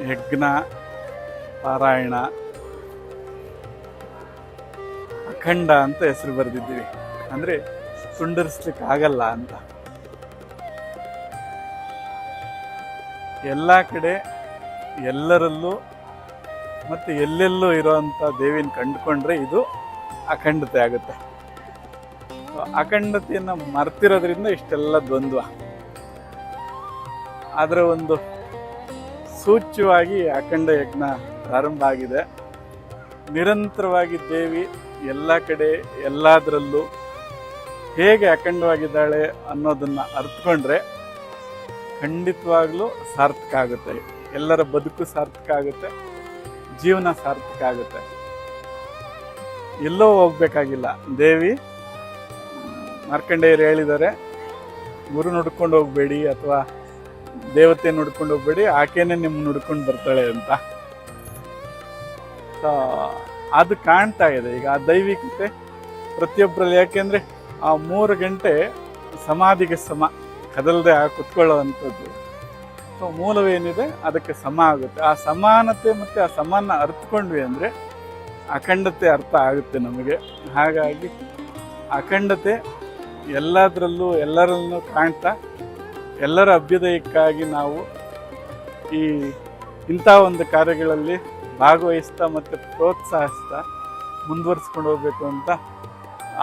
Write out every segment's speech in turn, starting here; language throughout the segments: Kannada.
ಯಜ್ಞ ಪಾರಾಯಣ ಅಖಂಡ ಅಂತ ಹೆಸರು ಬರೆದಿದ್ದೀವಿ. ಅಂದರೆ ತುಂಡರಿಸ್ಲಿಕ್ಕೆ ಆಗಲ್ಲ ಅಂತ. ಎಲ್ಲ ಕಡೆ ಎಲ್ಲರಲ್ಲೂ ಮತ್ತು ಎಲ್ಲೆಲ್ಲೂ ಇರೋವಂಥ ದೇವಿನ ಕಂಡುಕೊಂಡ್ರೆ ಇದು ಅಖಂಡತೆ ಆಗುತ್ತೆ. ಅಖಂಡತೆಯನ್ನು ಮರ್ತಿರೋದ್ರಿಂದ ಇಷ್ಟೆಲ್ಲ ದ್ವಂದ್ವ. ಅದರ ಒಂದು ಸೂಚ್ಯವಾಗಿ ಅಖಂಡ ಯಜ್ಞ ಪ್ರಾರಂಭ ಆಗಿದೆ. ನಿರಂತರವಾಗಿ ದೇವಿ ಎಲ್ಲ ಕಡೆ ಎಲ್ಲದರಲ್ಲೂ ಹೇಗೆ ಅಖಂಡವಾಗಿದ್ದಾಳೆ ಅನ್ನೋದನ್ನು ಅರ್ಥಕೊಂಡ್ರೆ ಖಂಡಿತವಾಗ್ಲೂ ಸಾರ್ಥಕ ಆಗುತ್ತೆ. ಎಲ್ಲರ ಬದುಕು ಸಾರ್ಥಕ ಆಗುತ್ತೆ, ಜೀವನ ಸಾರ್ಥಕ ಆಗುತ್ತೆ. ಎಲ್ಲೋ ಹೋಗ್ಬೇಕಾಗಿಲ್ಲ. ದೇವಿ ಮಾರ್ಕಂಡೇಯರು ಹೇಳಿದ್ದಾರೆ, ಗುರು ನುಡ್ಕೊಂಡು ಹೋಗ್ಬೇಡಿ ಅಥವಾ ದೇವತೆ ನುಡ್ಕೊಂಡು ಹೋಗ್ಬೇಡಿ, ಆಕೆನೇ ನಿಮ್ಮ ನುಡ್ಕೊಂಡು ಬರ್ತಾಳೆ ಅಂತ. ಅದು ಕಾಣ್ತಾ ಇದೆ ಈಗ ಆ ದೈವಿಕತೆ ಪ್ರತಿಯೊಬ್ಬರಲ್ಲಿ. ಯಾಕೆಂದರೆ ಆ 3 ಗಂಟೆ ಸಮಾಧಿಗೆ ಸಮ, ಕದಲದೆ ಕುತ್ಕೊಳ್ಳೋವಂಥದ್ದು. ಸೊ ಮೂಲವೇನಿದೆ ಅದಕ್ಕೆ ಸಮ ಆಗುತ್ತೆ. ಆ ಸಮಾನತೆ ಮತ್ತು ಆ ಸಮಾನ ಅರ್ಥಕೊಂಡ್ವಿ ಅಂದರೆ ಅಖಂಡತೆ ಅರ್ಥ ಆಗುತ್ತೆ ನಮಗೆ. ಹಾಗಾಗಿ ಅಖಂಡತೆ ಎಲ್ಲದರಲ್ಲೂ ಎಲ್ಲರಲ್ಲೂ ಕಾಣ್ತಾ ಎಲ್ಲರ ಅಭ್ಯುದಯಕ್ಕಾಗಿ ನಾವು ಇಂಥ ಒಂದು ಕಾರ್ಯಗಳಲ್ಲಿ ಭಾಗವಹಿಸ್ತಾ ಮತ್ತು ಪ್ರೋತ್ಸಾಹಿಸ್ತಾ ಮುಂದುವರಿಸ್ಕೊಂಡು ಹೋಗ್ಬೇಕು ಅಂತ.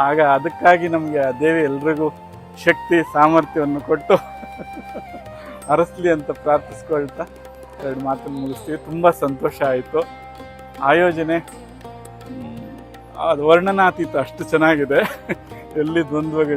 ಆಗ ಅದಕ್ಕಾಗಿ ನಮಗೆ ಆ ದೇವಿ ಎಲ್ರಿಗೂ ಶಕ್ತಿ ಸಾಮರ್ಥ್ಯವನ್ನು ಕೊಟ್ಟು ಹರಸ್ಲಿ ಅಂತ ಪ್ರಾರ್ಥಿಸ್ಕೊಳ್ತಾ 2 ಮಾತನ್ನು ಮುಗಿಸ್ತೀವಿ. ತುಂಬ ಸಂತೋಷ ಆಯಿತು. ಆಯೋಜನೆ ಅದು ವರ್ಣನಾತೀತ, ಅಷ್ಟು ಚೆನ್ನಾಗಿದೆ. ಎಲ್ಲಿ ದ್ವಂದ್ವಗಳು